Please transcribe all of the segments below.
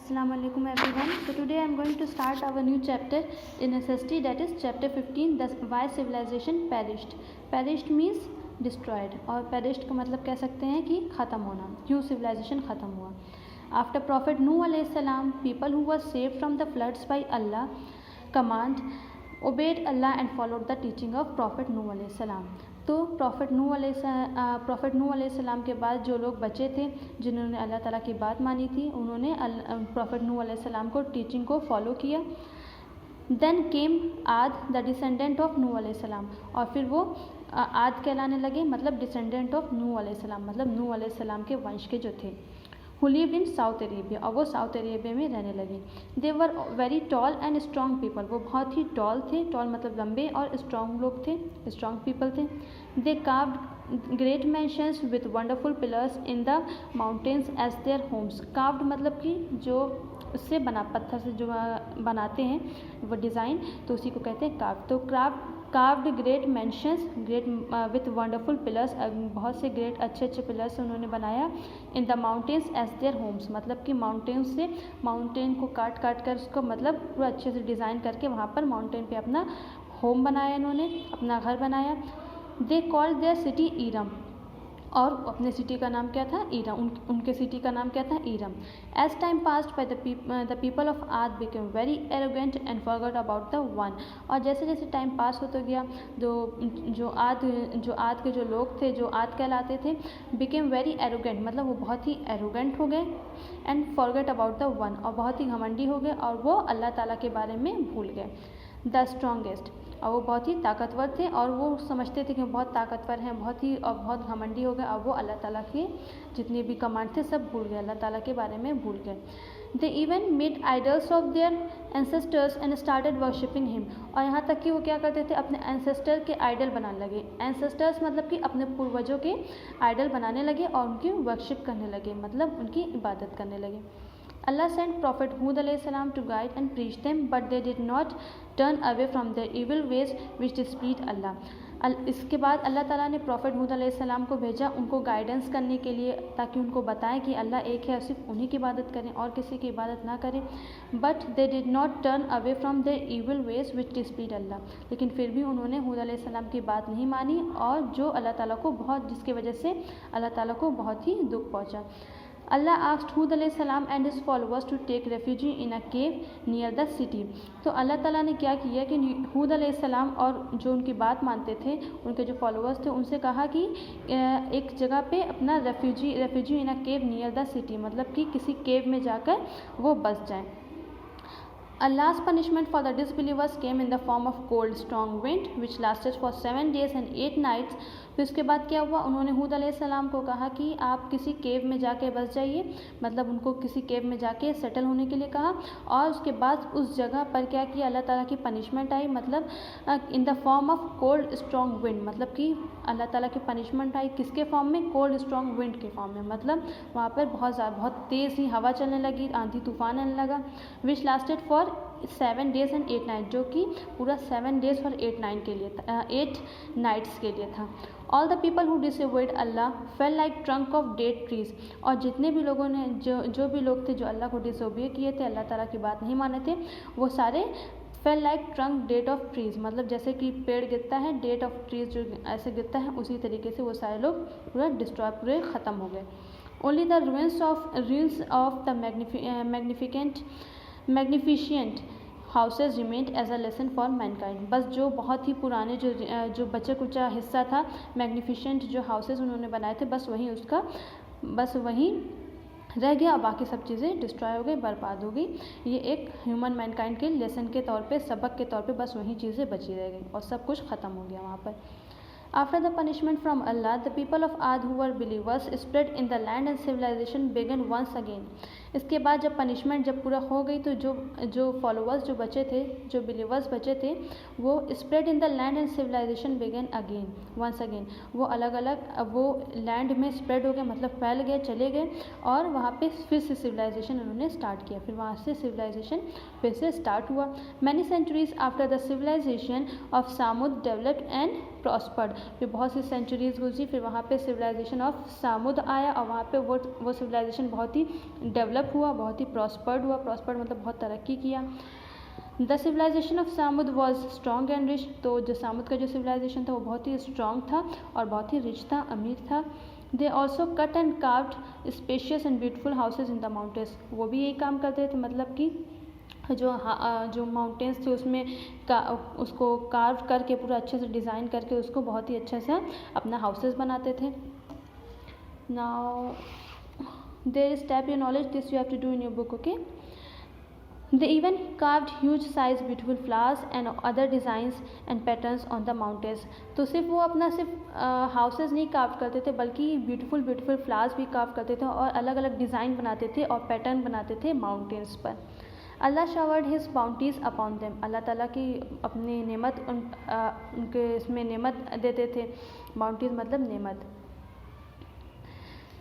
Assalamu alaikum everyone. So today I am going to start our new chapter in SST, that is chapter 15, the why civilization perished. Perished means destroyed और perished का मतलब कह सकते हैं कि ख़त्म होना, क्यों civilization ख़त्म हुआ. After Prophet Nuh alayhi salam, people who were saved from the floods by Allah command obeyed Allah and followed the teaching of Prophet Nuh alayhi salam. तो प्रॉफिट नूह अलैहिस्सलाम के बाद जो लोग बचे थे जिन्होंने अल्लाह ताला की बात मानी थी, उन्होंने प्रॉफिट नूह अलैहिस्सलाम को टीचिंग को फॉलो किया. देन केम आद द डिसेंडेंट ऑफ नूह अलैहिस्सलाम, और फिर वो आद कहलाने लगे, मतलब डिसेंडेंट ऑफ नूह अलैहिस्सलाम, मतलब नूह अलैहिस्सलाम के वंश के जो थे. Who lived in South Arabia, और वो साउथ अरेबिया में रहने लगे. They were very tall and strong people, वो बहुत ही टॉल थे, टॉल मतलब लंबे, और स्ट्रॉन्ग लोग थे, स्ट्रॉन्ग पीपल थे. They carved great mansions with wonderful pillars in the mountains as their homes. Carved मतलब कि जो उससे पत्थर से जो बनाते हैं वो डिज़ाइन, तो उसी को कहते हैं कार्व. तो carved great mansions, great with wonderful pillars, बहुत से ग्रेट अच्छे अच्छे पिलर्स से उन्होंने बनाया. In the mountains as their homes, मतलब कि माउंटेन्स से, माउंटेन को काट कर उसको मतलब पूरा अच्छे से डिज़ाइन करके वहाँ पर माउंटेन पे अपना होम बनाया, इन्होंने अपना घर बनाया. They called there city Iram, और अपने सिटी का नाम क्या था, ईरम. उनके सिटी का नाम क्या था, Iram. As time passed by the people of Aad became very arrogant and forgot about the one. और जैसे जैसे टाइम पास होता गया, जो आद के जो लोग थे, जो आद कहलाते थे, बिकेम वेरी एरोगेंट, मतलब वो बहुत ही एरोगेंट हो गए. And forgot about the one, और बहुत ही घमंडी हो गए, और वो अल्लाह ताला के बारे में भूल गए. द स्ट्रॉन्गेस्ट, और वो बहुत ही ताकतवर थे, और वो समझते थे कि वो बहुत ताकतवर हैं, बहुत घमंडी हो गए, और वो अल्लाह ताला के जितने भी कमांड थे सब भूल गए, अल्लाह ताला के बारे में भूल गए. They even made idols of their ancestors and started worshipping him, और यहाँ तक कि वो क्या करते थे, अपने एंसेस्टर के आइडल बनाने लगे. एंसेस्टर्स मतलब कि अपने पूर्वजों के आइडल बनाने लगे और उनकी वर्शिप करने लगे, मतलब उनकी इबादत करने लगे. Allah sent Prophet Hud alayhi salam to guide and preach them, but they did not turn away from their evil ways which displeased Allah. इसके बाद अल्लाह ताला ने प्रॉफिट हूद अलैहि सलाम को भेजा उनको गाइडेंस करने के लिए, ताकि उनको बताएं कि अल्लाह एक है, सिर्फ उन्हीं की इबादत करें और किसी की इबादत ना करें. But they did not turn away from their evil ways which displeased Allah, लेकिन फिर भी उन्होंने हूद अलैहि सलाम की बात नहीं मानी, और जो अल्लाह ताला को जिसकी वजह से अल्लाह ताला को बहुत ही दुख पहुँचा. Allah asked Hud alayhi salam and his followers to take refuge in a cave near the city. तो अल्लाह ताला ने क्या किया कि हूद अलैहि सलाम और जो उनकी बात मानते थे, उनके जो फॉलोअर्स थे, उनसे कहा कि एक जगह पे अपना refugee in a cave near the city, मतलब कि किसी केव में जाकर वो बस जाएं. Allah's punishment for the disbelievers came in the form of cold, strong wind which lasted for 7 days and 8 nights. फिर उसके बाद क्या हुआ, उन्होंने हूद अलैहि सलाम को कहा कि आप किसी केव में जाके बस जाइए, मतलब उनको किसी केव में जाके सेटल होने के लिए कहा. और उसके बाद उस जगह पर क्या किया, अल्लाह ताला की पनिशमेंट आई, मतलब in the form of cold strong wind, मतलब कि अल्लाह ताला की पनिशमेंट आई किसके फॉर्म में, कोल्ड स्ट्रॉन्ग विंड के फॉर्म में, मतलब वहाँ पर बहुत तेज़ ही हवा चलने लगी, आंधी तूफान आने लगा. विच lasted for 7 days and 8 nights, जो कि पूरा 7 days और 8 nights के लिए था, 8 nights के लिए था. All the people who disobeyed Allah fell like trunk of dead trees, और जितने भी लोगों ने जो भी लोग थे जो अल्लाह को डिसोबे किए थे, अल्लाह ताला की बात नहीं माने थे, वो सारे fell like trunk date of trees, मतलब जैसे कि पेड़ गिरता है, डेट ऑफ ट्रीज जो ऐसे गिरता है, उसी तरीके से वो सारे लोग पूरा डिस्ट्रॉय, पूरे ख़त्म हो गए. Only the ruins of the magnificent houses remained as a lesson for mankind. बस जो बहुत ही पुराने जो बचा कुचा हिस्सा था, मैग्निफिशेंट जो हाउसेज उन्होंने बनाए थे, बस वहीं रह गया, और बाकी सब चीज़ें डिस्ट्रॉय हो गई, बर्बाद हो गई. ये एक ह्यूमन मैनकाइंड के लेसन के तौर पे, सबक के तौर पे बस वही चीज़ें बची रह गई, और सब कुछ ख़त्म हो गया वहाँ पर. After the punishment from Allah, the people of Ad who were believers spread in the land and civilization began once again. इसके बाद जब पनिशमेंट जब पूरा हो गई, तो जो फॉलोअर्स जो बचे थे, जो बिलीवर्स बचे थे, वो spread in the land and civilization began again, once again. वो अलग अलग वो लैंड में स्प्रेड हो गए, मतलब फैल गए, चले गए, और वहाँ पे फिर से सिविलाइजेशन उन्होंने स्टार्ट किया. फिर वहाँ से सिविलाइजेशन फिर से स्टार्ट हुआ. Many centuries after the civilization of Thamud developed and prospered. फिर बहुत सी सेंचुरीज गुजरी, फिर वहाँ पे सिविलाइजेशन ऑफ सामुद आया और वहाँ पे वो सिविलाइजेशन बहुत ही डेवलप हुआ, बहुत ही प्रॉस्पर्ड हुआ। प्रॉस्पर्ड मतलब बहुत तरक्की किया। The civilization of Thamud was strong and rich. तो जो सामुद का जो सिविलाइजेशन था वो बहुत ही स्ट्रॉन्ग था और बहुत ही रिच था, अमीर था। They also cut and carved spacious and beautiful houses in the mountains. वो भी यही काम करते थे, मतलब कि जो माउंटेन्स थे उसमें उसको कार्व करके पूरा अच्छे से डिज़ाइन करके उसको बहुत ही अच्छे से अपना हाउसेस बनाते थे। Now there is tap your knowledge, this you have to do in your book, okay. They even carved huge size beautiful flowers and other designs and patterns on the mountains. तो सिर्फ वो अपना सिर्फ houses नहीं curve करते थे बल्कि beautiful flowers भी कार्व करते थे और अलग अलग डिज़ाइन बनाते थे और पैटर्न बनाते थे माउंटेन्स पर। Allah showered his bounties upon them. Allah ताला की अपनी नेमत उनके इसमें नेमत देते थे। बाउंटीज मतलब नेमत।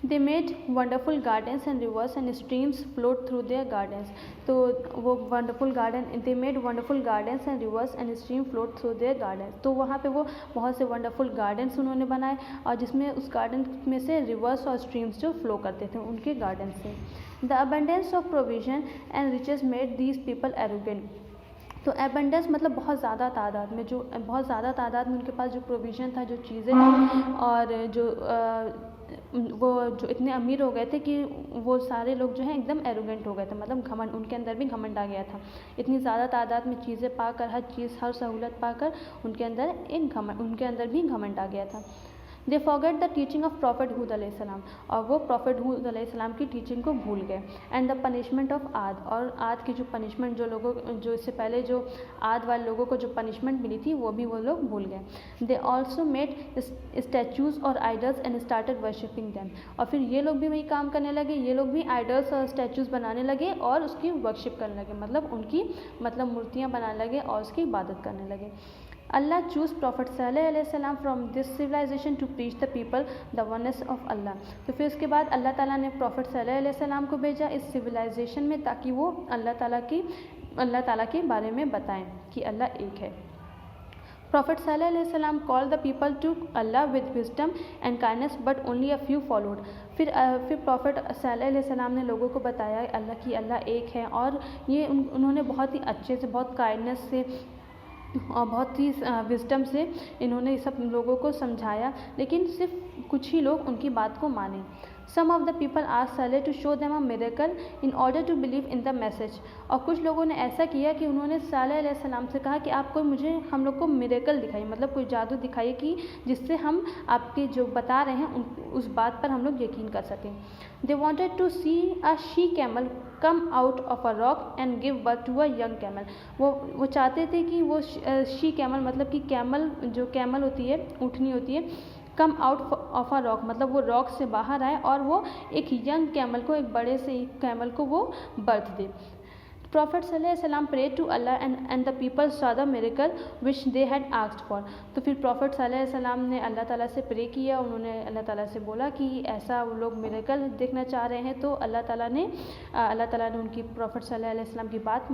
They made wonderful gardens and rivers and streams flowed through their gardens. तो वो wonderful garden, they made wonderful gardens and rivers and streams flowed through their gardens. तो वहाँ पे वो बहुत से wonderful gardens उन्होंने बनाए और जिसमें उस garden में से rivers और streams जो flow करते थे उनके garden से। The abundance of provision and riches made these people arrogant. तो एबंडेंस मतलब बहुत ज़्यादा तादाद में, जो बहुत ज़्यादा तादाद में उनके पास जो प्रोविज़न था, जो चीज़ें थी और वो जो इतने अमीर हो गए थे कि वो सारे लोग जो हैं एकदम एरोगेंट हो गए थे, मतलब घमंड, उनके अंदर भी घमंड आ गया था। इतनी ज़्यादा तादाद में चीज़ें पाकर, हर सहूलत पाकर उनके अंदर भी घमंड आ गया था। They forget the teaching of prophet Hud अलैहिस्सलाम, और वो प्रॉफेट हूद अलैहिस्सलाम की टीचिंग को भूल गए। एंड द पनिशमेंट ऑफ आद, और आद की जो पनिशमेंट जो इससे पहले जो आद वाले लोगों को जो पनिशमेंट मिली थी वो भी वो लोग भूल गए। दे ऑल्सो मेड स्टैचूज़ और idols and started worshipping them, और फिर ये लोग भी वही काम करने लगे, ये लोग भी आइडल्स और स्टैचूज़ बनाने लगे और उसकी वर्शिप करने लगे, मतलब उनकी मूर्तियाँ बनाने लगे और उसकी इबादत करने लगे। Allah chose Prophet सल्लल्लाहु अलैहि वसल्लम from this civilization to preach the people the oneness of Allah. तो फिर उसके बाद अल्लाह ताला ने प्रॉफिट सल्लल्लाहु अलैहि वसल्लम को भेजा इस सिविलाइजेशन में ताकि वो अल्लाह ताला के बारे में बताएं कि अल्लाह एक है। Prophet सल्लल्लाहु अलैहि वसल्लम called the people to Allah with wisdom and kindness but only a few followed. फिर प्रॉफिट सल्लल्लाहु अलैहि वसल्लम ने लोगों को बताया अल्लाह एक है और ये उन्होंने बहुत ही अच्छे से, बहुत काइंडनेस से और बहुत ही विजडम से इन्होंने सब लोगों को समझाया, लेकिन सिर्फ कुछ ही लोग उनकी बात को माने। Some of the people asked सल्लल्लाहु to show them a miracle in order to believe in the message, और कुछ लोगों ने ऐसा किया कि उन्होंने सल्लल्लाहु अलैहि वसल्लम से कहा कि आप हम लोग को मिरेकल दिखाइए, मतलब कोई जादू दिखाइए कि जिससे हम आपके जो बता रहे हैं उस बात पर हम लोग यकीन कर सकें। They wanted to see a she camel come out of a rock and give birth to a young camel. वो चाहते थे कि वो शी कैमल मतलब कि कैमल होती है, ऊँटनी होती है, कम आउट ऑफ अ रॉक मतलब वो रॉक से बाहर आए और वो एक यंग कैमल को, एक बड़े से कैमल को वो बर्थ दे। Prophet सल्लल्लाहु अलैहि वसल्लम prayed to Allah and the people saw the miracle which they had asked for. तो फिर प्रॉफिट सल्लल्लाहु अलैहि वसल्लम ने अल्लाह ताला से प्रे किया, उन्होंने अल्लाह ताला से बोला कि ऐसा वो लोग मिरेकल देखना चाह रहे हैं, तो अल्लाह ताला ने उनकी प्रॉफिट सल्लल्लाहु अलैहि वसल्लम की बात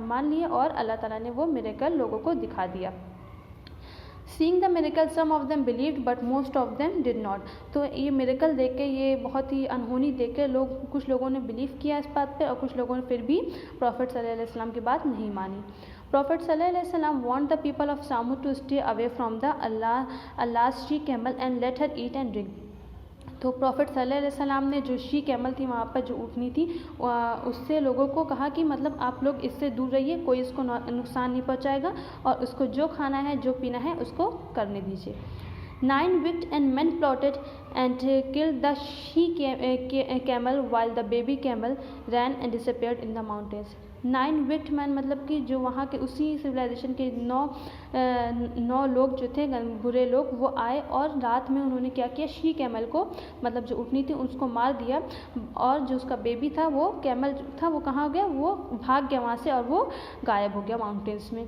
मान ली और अल्लाह ताला ने वो मिरेकल लोगों को दिखा दिया। Seeing the miracle, some of them believed but most of them did not. तो ये मिरेकल देख के, ये बहुत ही अनहोनी देख के कुछ लोगों ने बिलीव किया इस बात पे और कुछ लोगों ने फिर भी प्रॉफिट सल्लल्लाहु अलैहि वसल्लम की बात नहीं मानी। प्रॉफिट सल्लल्लाहु अलैहि वसल्लम want the people of Thamud to stay away from the Allah's she camel and let her eat and drink. तो प्रॉफिट सल्लल्लाहु अलैहि वसल्लम ने जो शी कैमल थी वहाँ पर जो ऊँटनी थी उससे लोगों को कहा कि मतलब आप लोग इससे दूर रहिए, कोई इसको नुकसान नहीं पहुँचाएगा और उसको जो खाना है जो पीना है उसको करने दीजिए। 9 wicked and men plotted and killed the she camel while the baby camel ran and disappeared in the mountains. 9 wicked men मतलब कि जो वहाँ के उसी सिविलाइजेशन के 9 लोग जो थे बुरे लोग, वो आए और रात में उन्होंने क्या किया, शी कैमल को मतलब जो ऊँटनी थी उसको मार दिया और जो उसका बेबी था वो कैमल था वो कहाँ हो गया, वो भाग गया वहाँ से और वो गायब हो गया माउंटेन्स में।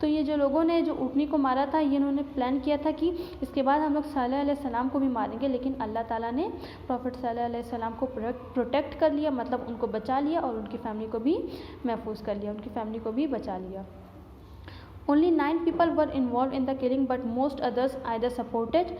तो ये जो लोगों ने जो ऊँटनी को मारा था, ये इन्होंने प्लान किया था कि इसके बाद हम लोग सल्लल्लाहु अलैहि वसल्लम को भी मारेंगे, लेकिन अल्लाह ताला ने प्रॉफिट सल्लल्लाहु अलैहि वसल्लम को प्रोटेक्ट कर लिया, मतलब उनको बचा लिया और उनकी फैमिली को भी महफूज कर लिया, उनकी फैमिली को भी बचा लिया. Only 9 people were involved in the killing, but most others either supported